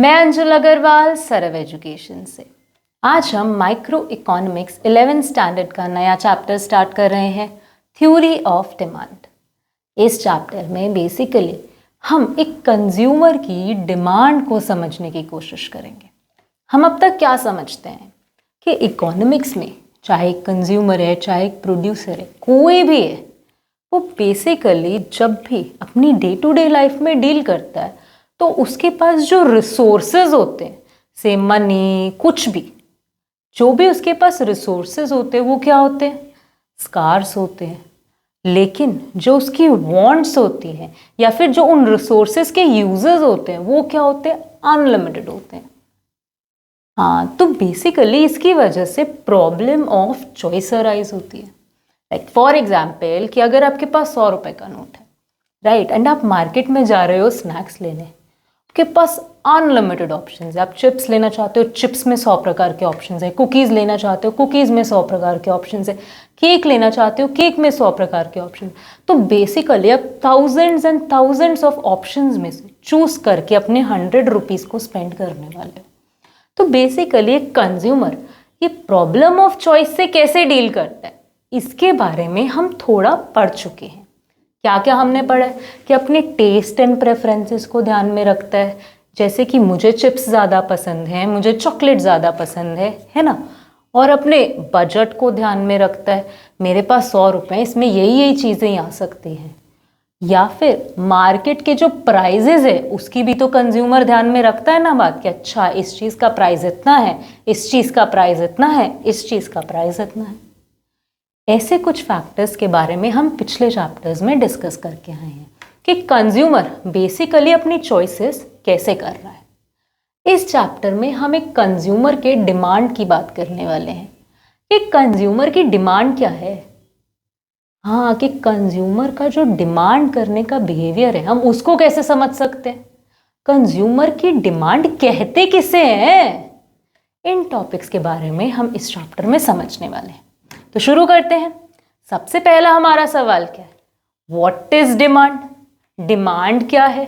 मैं अंजुल अग्रवाल सरव एजुकेशन से। आज हम माइक्रो इकोनॉमिक्स 11th स्टैंडर्ड का नया चैप्टर स्टार्ट कर रहे हैं, थ्योरी ऑफ डिमांड। इस चैप्टर में बेसिकली हम एक कंज्यूमर की डिमांड को समझने की कोशिश करेंगे। हम अब तक क्या समझते हैं कि इकोनॉमिक्स में चाहे एक कंज्यूमर है, चाहे एक प्रोड्यूसर है, कोई भी है, वो बेसिकली जब भी अपनी डे टू डे लाइफ में डील करता है तो उसके पास जो रिसोर्सेज होते हैं, से मनी, कुछ भी, जो भी उसके पास रिसोर्सेज होते हैं वो क्या होते हैं? स्कार्स होते हैं। लेकिन जो उसकी वांट्स होती हैं या फिर जो उन रिसोर्सेज के यूजर्स होते हैं वो क्या होते हैं? अनलिमिटेड होते हैं। हाँ, तो बेसिकली इसकी वजह से प्रॉब्लम ऑफ चॉइस अराइज होती है। लाइक फॉर एग्जाम्पल कि अगर आपके पास 100 रुपए का नोट है, राइट, एंड आप मार्केट में जा रहे हो स्नैक्स लेने, आपके पास अनलिमिटेड ऑप्शंस है। आप चिप्स लेना चाहते हो, चिप्स में 100 प्रकार के ऑप्शंस है। कुकीज़ लेना चाहते हो, कुकीज़ में 100 प्रकार के ऑप्शंस है। केक लेना चाहते हो, केक में 100 प्रकार के ऑप्शन। तो बेसिकली आप thousands and thousands of options में से चूज करके अपने 100 रुपीज़ को स्पेंड करने वाले हो। तो बेसिकली एक कंज्यूमर ये प्रॉब्लम ऑफ चॉइस से कैसे डील करता है, इसके बारे में हम थोड़ा पढ़ चुके हैं। क्या क्या हमने पढ़ा है कि अपने टेस्ट एंड प्रेफरेंसेस को ध्यान में रखता है, जैसे कि मुझे चिप्स ज़्यादा पसंद है, मुझे चॉकलेट ज़्यादा पसंद है ना। और अपने बजट को ध्यान में रखता है, मेरे पास 100 रुपये, इसमें यही चीज़ें आ सकती हैं। या फिर मार्केट के जो प्राइजेज है उसकी भी तो कंज्यूमर ध्यान में रखता है ना बात, कि अच्छा इस चीज़ का प्राइस इतना है, इस चीज़ का प्राइस इतना है, इस चीज़ का प्राइस इतना है। ऐसे कुछ फैक्टर्स के बारे में हम पिछले चैप्टर्स में डिस्कस करके आए हैं कि कंज्यूमर बेसिकली अपनी चॉइसेस कैसे कर रहा है। इस चैप्टर में हम एक कंज्यूमर के डिमांड की बात करने वाले हैं कि कंज्यूमर की डिमांड क्या है। हाँ, कि कंज्यूमर का जो डिमांड करने का बिहेवियर है हम उसको कैसे समझ सकते हैं, कंज्यूमर की डिमांड कहते किसे हैं। इन टॉपिक्स के बारे में हम इस चैप्टर में समझने वाले हैं। तो शुरू करते हैं। सबसे पहला हमारा सवाल क्या है? What is demand? डिमांड क्या है?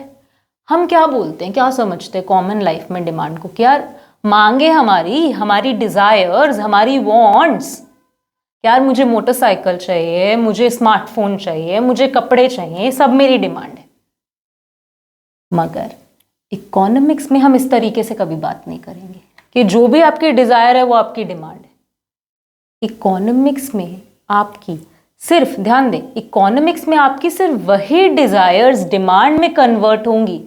हम क्या बोलते हैं, क्या समझते हैं कॉमन लाइफ में डिमांड को? क्या मांगे हमारी डिजायर्स, हमारी वांट्स। यार मुझे मोटरसाइकिल चाहिए, मुझे स्मार्टफोन चाहिए, मुझे कपड़े चाहिए, सब मेरी डिमांड है। मगर इकोनॉमिक्स में हम इस तरीके से कभी बात नहीं करेंगे कि जो भी आपकी डिजायर है वो आपकी डिमांड है। इकोनॉमिक्स में आपकी सिर्फ, ध्यान दें, इकोनॉमिक्स में आपकी सिर्फ वही डिजायर्स डिमांड में कन्वर्ट होंगी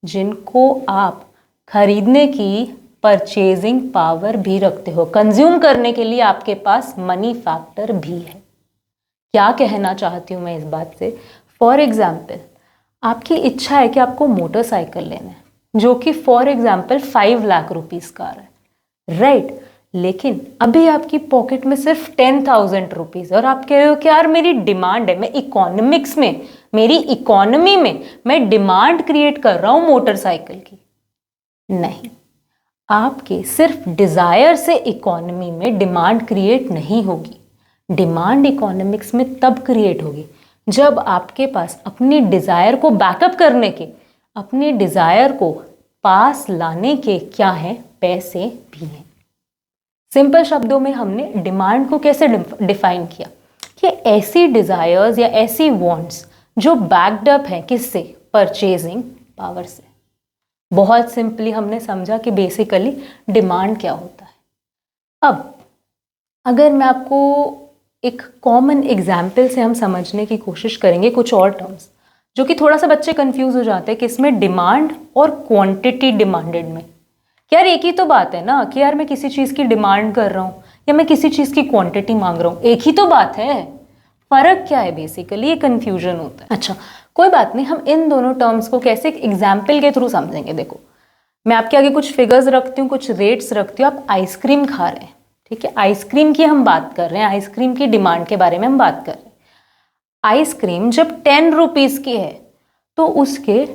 जिनको आप खरीदने की परचेजिंग पावर भी रखते हो। कंज्यूम करने के लिए आपके पास मनी फैक्टर भी है। क्या कहना चाहती हूँ मैं इस बात से? फॉर एग्जाम्पल आपकी इच्छा है कि आपको मोटरसाइकिल लेना है जो कि फॉर एग्जाम्पल 5 लाख रुपीज़ का है, राइट। लेकिन अभी आपकी पॉकेट में सिर्फ 10,000 रुपीज़ और आप कह रहे हो कि यार मेरी डिमांड है, मैं इकोनॉमिक्स में, मेरी इकोनॉमी में मैं डिमांड क्रिएट कर रहा हूँ मोटरसाइकिल की। नहीं, आपके सिर्फ डिजायर से इकोनॉमी में डिमांड क्रिएट नहीं होगी। डिमांड इकोनॉमिक्स में तब क्रिएट होगी जब आपके पास अपनी डिजायर को बैकअप करने के, अपनी डिजायर को पास लाने के क्या है, पैसे भी हैं। सिंपल शब्दों में हमने डिमांड को कैसे डिफाइन किया कि ऐसी डिजायर्स या ऐसी वांट्स जो बैक्ड अप है किससे? परचेजिंग पावर से। बहुत सिंपली हमने समझा कि बेसिकली डिमांड क्या होता है। अब अगर मैं आपको एक कॉमन एग्जाम्पल से हम समझने की कोशिश करेंगे कुछ और टर्म्स जो कि थोड़ा सा बच्चे कंफ्यूज हो जाते हैं कि इसमें डिमांड और क्वांटिटी डिमांडेड में, यार एक ही तो बात है ना कि यार मैं किसी चीज़ की डिमांड कर रहा हूँ या मैं किसी चीज़ की क्वांटिटी मांग रहा हूँ, एक ही तो बात है। फर्क क्या है? बेसिकली ये कंफ्यूजन होता है। अच्छा, कोई बात नहीं, हम इन दोनों टर्म्स को कैसे एक एग्जाम्पल के थ्रू समझेंगे। देखो, मैं आपके आगे कुछ फिगर्स रखती हूँ, कुछ रेट्स रखती हूँ। आप आइसक्रीम खा रहे हैं, ठीक है, आइसक्रीम की हम बात कर रहे हैं, आइसक्रीम की डिमांड के बारे में हम बात कर रहे हैं। आइसक्रीम जब 10 रुपीज़ की है तो उसके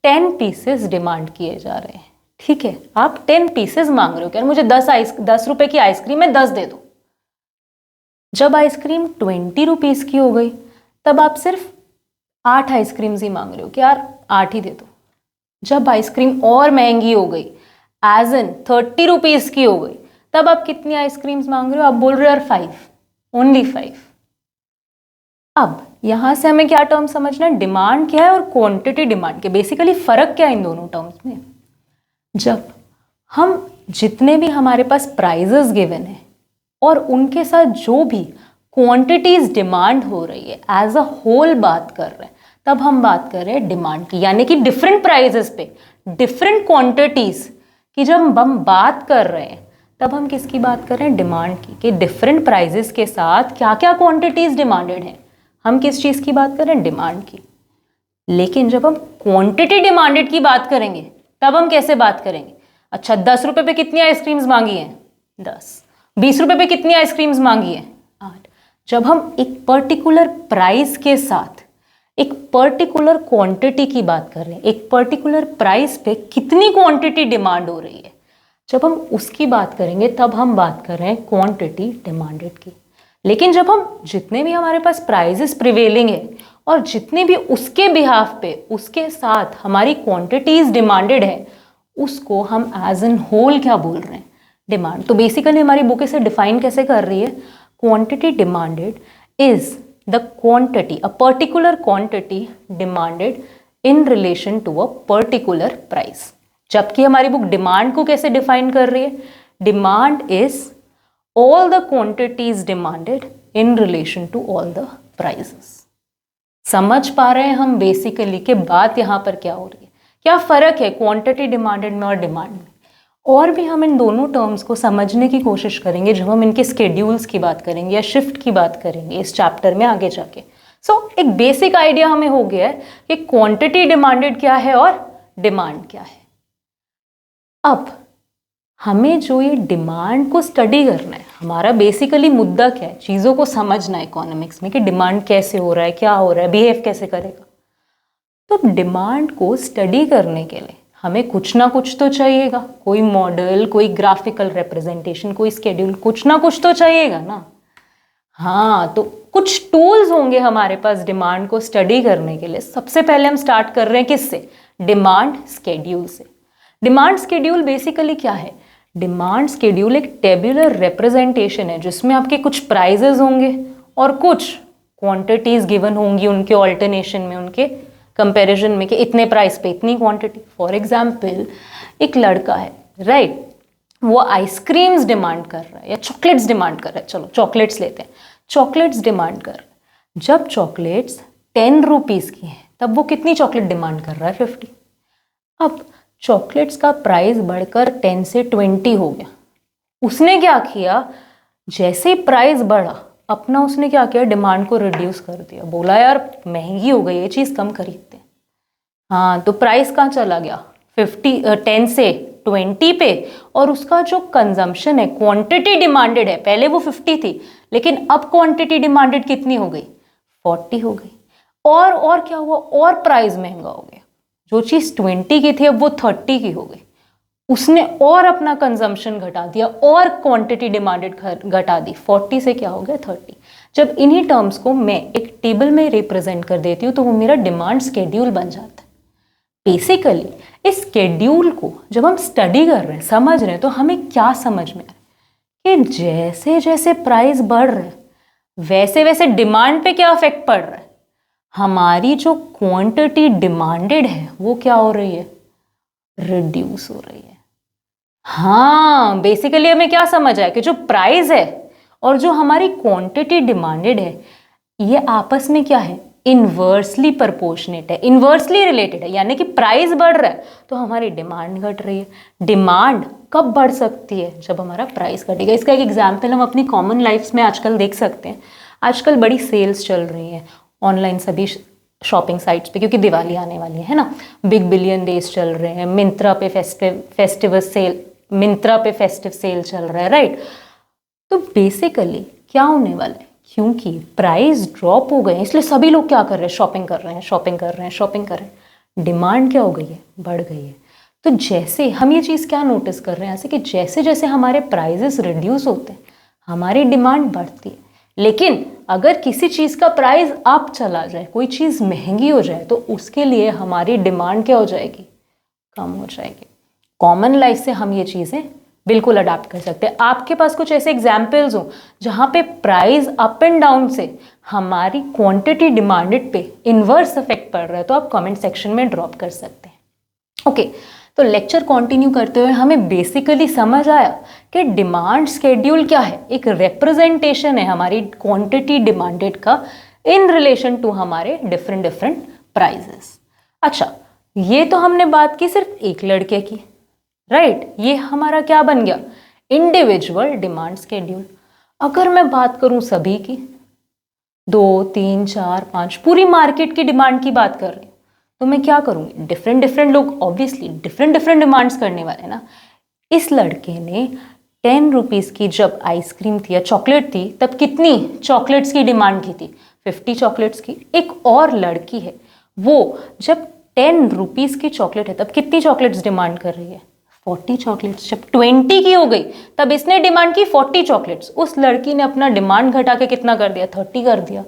10 पीसेस डिमांड किए जा रहे हैं, ठीक है। आप 10 पीसेस मांग रहे हो, क्या मुझे 10 रुपए की आइसक्रीम है, 10 दे दो। जब आइसक्रीम 20 रुपीज़ की हो गई तब आप सिर्फ 8 आइसक्रीम्स ही मांग रहे हो कि यार 8 ही दे दो। जब आइसक्रीम और महंगी हो गई एज इन 30 रुपीज की हो गई, तब आप कितनी आइसक्रीम्स मांग रहे हो? आप बोल रहे हो यार 5, ओनली 5। अब यहां से हमें क्या टर्म समझना है, डिमांड क्या है और क्वांटिटी डिमांड के बेसिकली फर्क क्या है इन दोनों टर्म्स में। जब हम जितने भी हमारे पास प्राइजेस गिवन है और उनके साथ जो भी क्वांटिटीज डिमांड हो रही है एज अ होल बात कर रहे हैं, तब हम बात कर रहे हैं डिमांड की। यानी कि डिफरेंट प्राइजेस पे डिफरेंट क्वांटिटीज की जब हम बात कर रहे हैं, तब हम किसकी बात कर रहे हैं? डिमांड की। कि डिफरेंट प्राइजेस के साथ क्या क्या क्वांटिटीज डिमांडेड हैं, हम किस चीज़ की बात कर रहे हैं? डिमांड की। लेकिन जब हम क्वांटिटी डिमांडेड की बात करेंगे, तब हम कैसे बात करेंगे? अच्छा, 10 रुपए पे कितनी आइसक्रीम्स मांगी हैं? 10। 20 रुपए पे कितनी आइसक्रीम्स मांगी हैं? 8। जब हम एक पर्टिकुलर प्राइस के साथ एक पर्टिकुलर क्वांटिटी की बात कर रहे हैं, एक पर्टिकुलर प्राइस पे कितनी क्वांटिटी डिमांड हो रही है, जब हम उसकी बात करेंगे, तब हम बात कर रहे हैं क्वांटिटी डिमांडेड की। लेकिन जब हम जितने भी हमारे पास प्राइजेस प्रिवेलिंग है और जितने भी उसके बिहाफ पे उसके साथ हमारी क्वांटिटीज डिमांडेड है, उसको हम एज एन होल क्या बोल रहे हैं? डिमांड। तो बेसिकली हमारी बुक इसे डिफाइन कैसे कर रही है? Quantity demanded is the quantity, a particular quantity demanded in relation to a particular price. जबकि हमारी बुक डिमांड को कैसे डिफाइन कर रही है? Demand is all the quantities demanded in relation to all the prices। समझ पा रहे हैं हम बेसिकली कि बात यहाँ पर क्या हो रही है, क्या फर्क है क्वांटिटी डिमांडेड में और डिमांड में। और भी हम इन दोनों टर्म्स को समझने की कोशिश करेंगे जब हम इनके स्केड्यूल्स की बात करेंगे या शिफ्ट की बात करेंगे इस चैप्टर में आगे जाके। एक बेसिक आइडिया हमें हो गया है कि क्वांटिटी डिमांडेड क्या है और डिमांड क्या है। अब हमें जो ये डिमांड को स्टडी करना है, हमारा बेसिकली मुद्दा क्या है? चीज़ों को समझना है इकोनॉमिक्स में कि डिमांड कैसे हो रहा है, क्या हो रहा है, बिहेव कैसे करेगा। तो डिमांड को स्टडी करने के लिए हमें कुछ ना कुछ तो चाहिएगा, कोई मॉडल, कोई ग्राफिकल रिप्रेजेंटेशन, कोई स्केड्यूल, कुछ ना कुछ तो चाहिएगा ना। हाँ, तो कुछ टूल्स होंगे हमारे पास डिमांड को स्टडी करने के लिए। सबसे पहले हम स्टार्ट कर रहे हैं किससे? डिमांड स्केड्यूल से। डिमांड स्केड्यूल बेसिकली क्या है? डिमांड स्केड्यूल एक टेबुलर रिप्रेजेंटेशन है जिसमें आपके कुछ प्राइजेस होंगे और कुछ क्वांटिटीज गिवन होंगी उनके ऑल्टरनेशन में, उनके कंपैरिजन में कि इतने प्राइस पे इतनी क्वांटिटी। फॉर एग्जांपल, एक लड़का है, राइट, वो आइसक्रीम्स डिमांड कर रहा है या चॉकलेट्स डिमांड कर रहा है। चलो चॉकलेट्स लेते हैं। चॉकलेट्स डिमांड कर रहा है। जब चॉकलेट्स 10 रुपीज़ की हैं, तब वो कितनी चॉकलेट डिमांड कर रहा है? 50। अब चॉकलेट्स का प्राइस बढ़कर 10 से 20 हो गया। उसने क्या किया? जैसे प्राइस बढ़ा, अपना उसने क्या किया? डिमांड को रिड्यूस कर दिया। बोला यार महंगी हो गई, ये चीज़ कम खरीदते हैं। हाँ, तो प्राइस कहाँ चला गया? 10 से 20 पे। और उसका जो कंजम्पशन है, क्वांटिटी डिमांडेड है, पहले वो 50 थी, लेकिन अब क्वांटिटी डिमांडेड कितनी हो गई? 40 हो गई। और क्या हुआ? और प्राइस महंगा हो गया। जो चीज़ 20 की थी अब वो 30 की हो गई। उसने और अपना कंजम्पशन घटा दिया और क्वांटिटी डिमांडेड घटा दी। 40 से क्या हो गया? 30। जब इन्हीं टर्म्स को मैं एक टेबल में रिप्रेजेंट कर देती हूँ तो वो मेरा डिमांड स्केड्यूल बन जाता है। बेसिकली इस स्केड्यूल को जब हम स्टडी कर रहे हैं, समझ रहे हैं, तो हमें क्या समझ में आ रहा है कि जैसे जैसे प्राइस बढ़ रहा है वैसे वैसे डिमांड पे क्या इफेक्ट पड़ रहा है? हमारी जो क्वांटिटी डिमांडेड है वो क्या हो रही है? रिड्यूस हो रही है। हाँ, बेसिकली हमें क्या समझ आया कि जो प्राइस है और जो हमारी क्वांटिटी डिमांडेड है, ये आपस में क्या है? इनवर्सली प्रोपोर्शनेट है, इनवर्सली रिलेटेड है। यानी कि प्राइस बढ़ रहा है तो हमारी डिमांड घट रही है। डिमांड कब बढ़ सकती है? जब हमारा प्राइस घटेगा। इसका एक एग्जाम्पल हम अपनी कॉमन लाइफ में आजकल देख सकते हैं। आजकल बड़ी सेल्स चल रही हैं ऑनलाइन सभी शॉपिंग साइट्स पे, क्योंकि दिवाली आने वाली है ना। बिग बिलियन डेज चल रहे हैं। मिंत्रा पे फेस्टिव सेल चल रहा है, राइट। तो बेसिकली क्या होने वाला है? क्योंकि प्राइस ड्रॉप हो गए इसलिए सभी लोग क्या कर रहे हैं? शॉपिंग कर रहे हैं। डिमांड क्या हो गई है? बढ़ गई है। तो जैसे हम ये चीज़ क्या नोटिस कर रहे हैं ऐसे कि जैसे जैसे हमारे प्राइजेस रिड्यूस होते हैं हमारी डिमांड बढ़ती है। लेकिन अगर किसी चीज़ का प्राइस अप चला जाए, कोई चीज़ महंगी हो जाए, तो उसके लिए हमारी डिमांड क्या हो जाएगी? कम हो जाएगी। कॉमन लाइफ से हम ये चीज़ें बिल्कुल अडाप्ट कर सकते हैं। आपके पास कुछ ऐसे एग्जाम्पल्स हो जहाँ पे प्राइस अप एंड डाउन से हमारी क्वांटिटी डिमांडेड पे इन्वर्स इफेक्ट पड़ रहा है, तो आप कमेंट सेक्शन में ड्रॉप कर सकते हैं। ओके, तो लेक्चर कंटिन्यू करते हुए हमें बेसिकली समझ आया कि डिमांड स्केड्यूल क्या है, एक रिप्रेजेंटेशन है हमारी क्वांटिटी डिमांडेड का इन रिलेशन टू हमारे डिफरेंट डिफरेंट प्राइजेस। अच्छा, ये तो हमने बात की सिर्फ एक लड़के की, राइट, ये हमारा क्या बन गया, इंडिविजुअल डिमांड स्केड्यूल। अगर मैं बात करूं सभी की, 2, 3, 4, 5 पूरी मार्केट की डिमांड की बात कर रही हूँ, तो मैं क्या करूँगी, डिफरेंट डिफरेंट लोग ऑब्वियसली डिफरेंट डिफरेंट डिमांड्स करने वाले ना। इस लड़के ने 10 रुपीज़ की जब आइसक्रीम थी या चॉकलेट थी तब कितनी चॉकलेट्स की डिमांड की थी, 50 चॉकलेट्स की। एक और लड़की है, वो जब 10 रुपीज़ की चॉकलेट है तब कितनी चॉकलेट्स डिमांड कर रही है, 40 चॉकलेट्स। जब 20 की हो गई तब इसने डिमांड की 40 चॉकलेट्स। उस लड़की ने अपना डिमांड घटा के कितना कर दिया, 30 कर दिया।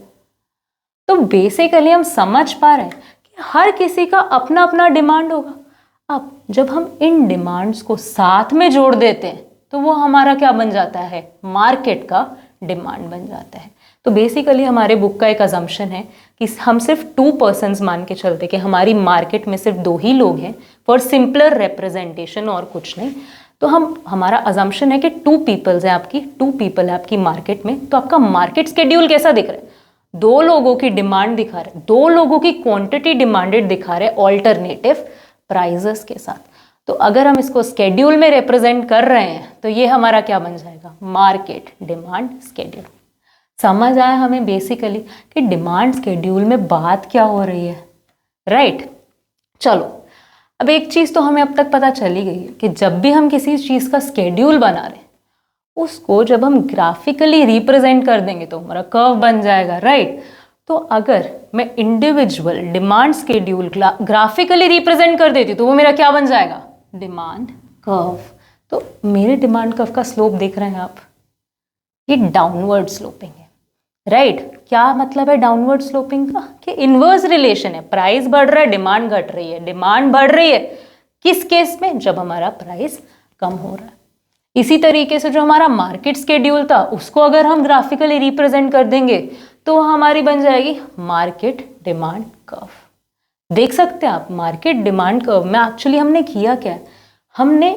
तो बेसिकली हम समझ पा रहे हैं कि हर किसी का अपना अपना डिमांड होगा। अब जब हम इन डिमांड्स को साथ में जोड़ देते हैं तो वो हमारा क्या बन जाता है, मार्केट का डिमांड बन जाता है। तो बेसिकली हमारे बुक का एक अजम्पशन है कि हम सिर्फ 2 पर्सन्स मान के चलते कि हमारी मार्केट में सिर्फ 2 ही लोग हैं, फॉर सिंपलर रिप्रेजेंटेशन और कुछ नहीं। तो हमारा अजम्पशन है कि 2 पीपल्स हैं आपकी, 2 पीपल है आपकी मार्केट में। तो आपका मार्केट स्केड्यूल कैसा दिख रहा है, 2 लोगों की डिमांड दिखा रहे हैं, 2 लोगों की क्वांटिटी डिमांडेड दिखा रहे हैं ऑल्टरनेटिव प्राइजेस के साथ। तो अगर हम इसको स्केड्यूल में रिप्रेजेंट कर रहे हैं तो ये हमारा क्या बन जाएगा, मार्केट डिमांड स्केड्यूल। समझ आया हमें बेसिकली कि डिमांड स्केड्यूल में बात क्या हो रही है, राइट। चलो, अब एक चीज़ तो हमें अब तक पता चली गई है कि जब भी हम किसी चीज़ का स्केड्यूल बना रहे हैं उसको जब हम ग्राफिकली रिप्रेजेंट कर देंगे तो हमारा कर्व बन जाएगा, राइट। तो अगर मैं individual demand schedule graphically represent कर देती तो वो मेरा क्या बन जाएगा, डिमांड कर्व। तो मेरे डिमांड कर्व का स्लोप देख रहे हैं आप, ये डाउनवर्ड स्लोपिंग है, राइट। क्या मतलब है डाउनवर्ड स्लोपिंग का, कि इनवर्स रिलेशन है, प्राइस बढ़ रहा है डिमांड घट रही है, डिमांड बढ़ रही है किस केस में, जब हमारा प्राइस कम हो रहा है। इसी तरीके से जो हमारा मार्केट स्केड्यूल था उसको अगर हम ग्राफिकली रिप्रेजेंट कर देंगे तो हमारी बन जाएगी मार्केट डिमांड कर्व। देख सकते हैं आप मार्केट डिमांड कर्व में एक्चुअली हमने किया क्या है, हमने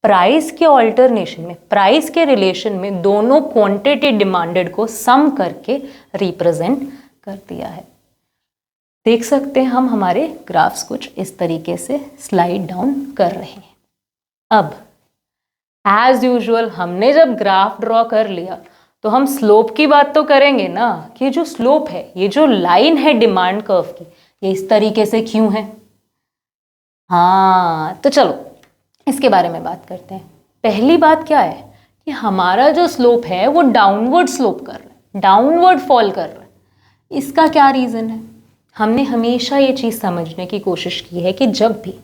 प्राइस के ऑल्टरनेशन में, प्राइस के रिलेशन में दोनों क्वांटिटी डिमांडेड को सम करके रिप्रेजेंट कर दिया है। देख सकते हैं हम हमारे ग्राफ्स कुछ इस तरीके से स्लाइड डाउन कर रहे हैं। अब एज यूजुअल हमने जब ग्राफ ड्रॉ कर लिया तो हम स्लोप की बात तो करेंगे ना, कि जो स्लोप है, ये जो लाइन है डिमांड कर्व की, ये इस तरीके से क्यों है। हाँ, तो चलो इसके बारे में बात करते हैं। पहली बात क्या है कि हमारा जो स्लोप है वो डाउनवर्ड स्लोप कर रहा है, डाउनवर्ड फॉल कर रहा है। इसका क्या रीज़न है, हमने हमेशा ये चीज़ समझने की कोशिश की है कि जब भी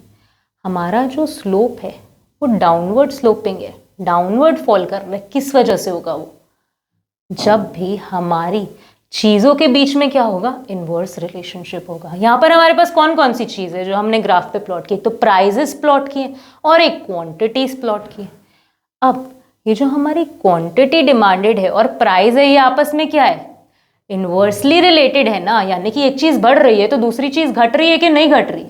हमारा जो स्लोप है वो डाउनवर्ड स्लोपिंग है, डाउनवर्ड फॉल कर रहा है, किस वजह से होगा वो, जब भी हमारी चीज़ों के बीच में क्या होगा, इनवर्स रिलेशनशिप होगा। यहाँ पर हमारे पास कौन कौन सी चीज़ है जो हमने ग्राफ पे प्लॉट की, तो प्राइजेस प्लॉट किए और एक क्वांटिटीज प्लॉट की। अब ये जो हमारी क्वांटिटी डिमांडेड है और प्राइस है, ये आपस में क्या है, इनवर्सली रिलेटेड है ना, यानी कि एक चीज़ बढ़ रही है तो दूसरी चीज़ घट रही है कि नहीं घट रही।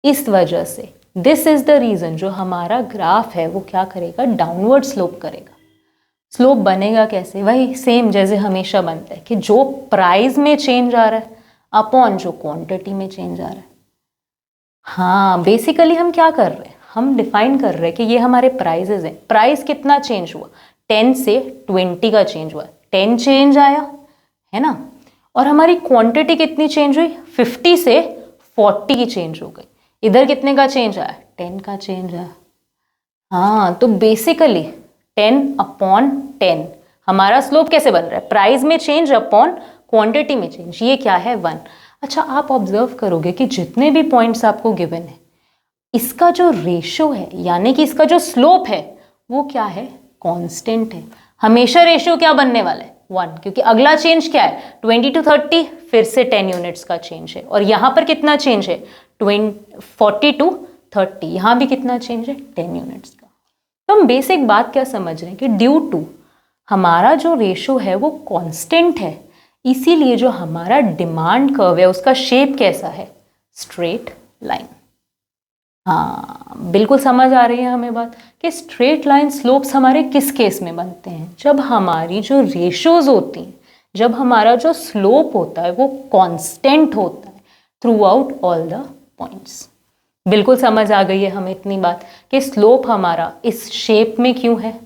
इस वजह से दिस इज द रीज़न जो हमारा ग्राफ है वो क्या करेगा, डाउनवर्ड स्लोप करेगा। स्लोप बनेगा कैसे, वही सेम जैसे हमेशा बनता है कि जो प्राइस में चेंज आ रहा है अपॉन जो क्वांटिटी में चेंज आ रहा है। हाँ, बेसिकली हम क्या कर रहे हैं, हम डिफाइन कर रहे हैं कि ये हमारे प्राइजेज हैं। प्राइस कितना चेंज हुआ, 10 से 20 का चेंज हुआ, 10 चेंज आया है ना, और हमारी क्वांटिटी कितनी चेंज हुई, 50 से 40 की चेंज हो गई। इधर कितने का चेंज आया, 10 का चेंज आया। हाँ, तो बेसिकली 10/10 हमारा स्लोप कैसे बन रहा है, प्राइस में चेंज अपॉन क्वांटिटी में चेंज, ये क्या है 1। अच्छा, आप ऑब्जर्व करोगे कि जितने भी पॉइंट्स आपको गिवन है इसका जो रेशो है, यानी कि इसका जो स्लोप है वो क्या है, कांस्टेंट है। हमेशा रेशियो क्या बनने वाला है, 1, क्योंकि अगला चेंज क्या है 20 to 30, फिर से 10 यूनिट्स का चेंज है। और यहाँ पर कितना चेंज है 40 to 30, यहाँ भी कितना चेंज है 10 यूनिट्स का। तो हम बेसिक बात क्या समझ रहे हैं कि ड्यू टू हमारा जो रेशो है वो कांस्टेंट है, इसीलिए जो हमारा डिमांड कर्व है उसका शेप कैसा है, स्ट्रेट लाइन। हाँ बिल्कुल समझ आ रही है हमें बात कि स्ट्रेट लाइन स्लोप्स हमारे किस केस में बनते हैं, जब हमारी जो रेशोज होती हैं, जब हमारा जो स्लोप होता है वो कांस्टेंट होता है through out all the points. बिल्कुल समझ आ गई है हमें इतनी बात कि स्लोप हमारा इस शेप में क्यों है,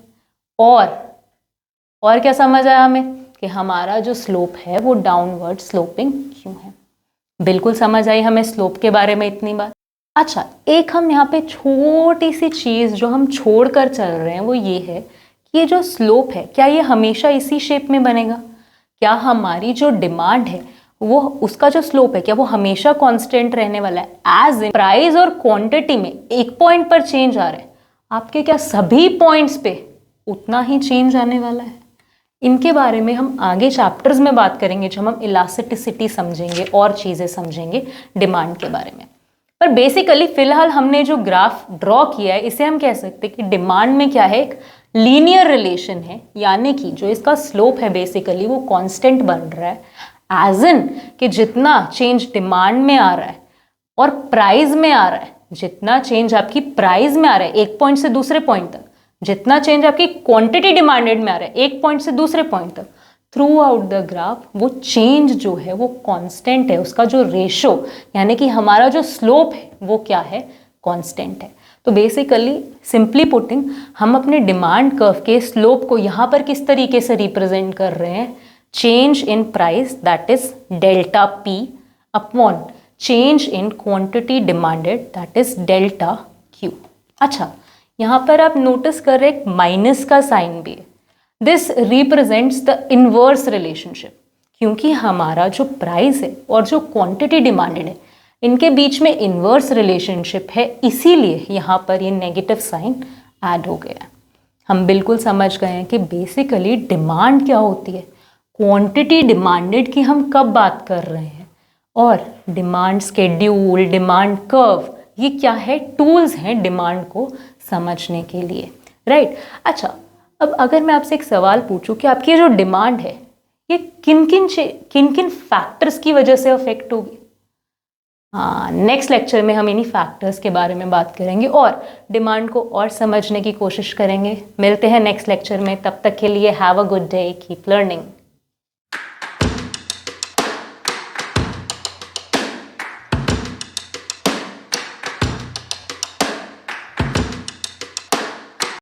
और क्या समझ आया हमें कि हमारा जो स्लोप है वो डाउनवर्ड स्लोपिंग क्यों है। बिल्कुल समझ आई हमें स्लोप के बारे में इतनी बात। अच्छा, एक हम यहाँ पे छोटी सी चीज़ जो हम छोड़ कर चल रहे हैं वो ये है कि ये जो स्लोप है क्या ये हमेशा इसी शेप में बनेगा, क्या हमारी जो डिमांड है वो उसका जो स्लोप है क्या वो हमेशा कांस्टेंट रहने वाला है, एज इन प्राइस और क्वांटिटी में एक पॉइंट पर चेंज आ रहा है, आपके क्या सभी पॉइंट्स पे उतना ही चेंज आने वाला है। इनके बारे में हम आगे चैप्टर्स में बात करेंगे जब हम इलास्टिसिटी समझेंगे और चीज़ें समझेंगे डिमांड के बारे में। पर बेसिकली फिलहाल हमने जो ग्राफ ड्रॉ किया है इसे हम कह सकते हैं कि डिमांड में क्या है, एक लीनियर रिलेशन है, यानी कि जो इसका स्लोप है बेसिकली वो कांस्टेंट बन रहा है, एज इन कि जितना चेंज डिमांड में आ रहा है और प्राइस में आ रहा है, जितना चेंज आपकी प्राइस में आ रहा है एक पॉइंट से दूसरे पॉइंट तक, जितना चेंज आपकी क्वांटिटी डिमांडेड में आ रहा है एक पॉइंट से दूसरे पॉइंट तक, थ्रू आउट द ग्राफ वो चेंज जो है वो कांस्टेंट है, उसका जो रेशो यानी कि हमारा जो स्लोप है वो क्या है, कांस्टेंट है। तो बेसिकली सिंपली पुटिंग हम अपने डिमांड कर्व के स्लोप को यहाँ पर किस तरीके से रिप्रेजेंट कर रहे हैं, change in price that is delta P upon change in quantity demanded that is delta Q. अच्छा, यहाँ पर आप नोटिस कर रहे हैं माइनस का साइन भी है, this represents the inverse relationship, क्योंकि हमारा जो प्राइस है और जो क्वांटिटी डिमांडेड है इनके बीच में इनवर्स रिलेशनशिप है, इसीलिए यहाँ पर ये नेगेटिव साइन ऐड हो गया है। हम बिल्कुल समझ गए हैं कि बेसिकली डिमांड क्या होती है, क्वांटिटी डिमांडेड की हम कब बात कर रहे हैं, और डिमांड स्केड्यूल, डिमांड कर्व, ये क्या है, टूल्स हैं डिमांड को समझने के लिए, राइट। अच्छा, अब अगर मैं आपसे एक सवाल पूछूं कि आपकी जो डिमांड है ये किन किन फैक्टर्स की वजह से अफेक्ट होगी, हाँ नेक्स्ट लेक्चर में हम इन्हीं फैक्टर्स के बारे में बात करेंगे और डिमांड को और समझने की कोशिश करेंगे। मिलते हैं नेक्स्ट लेक्चर में, तब तक के लिए have a good day, keep learning.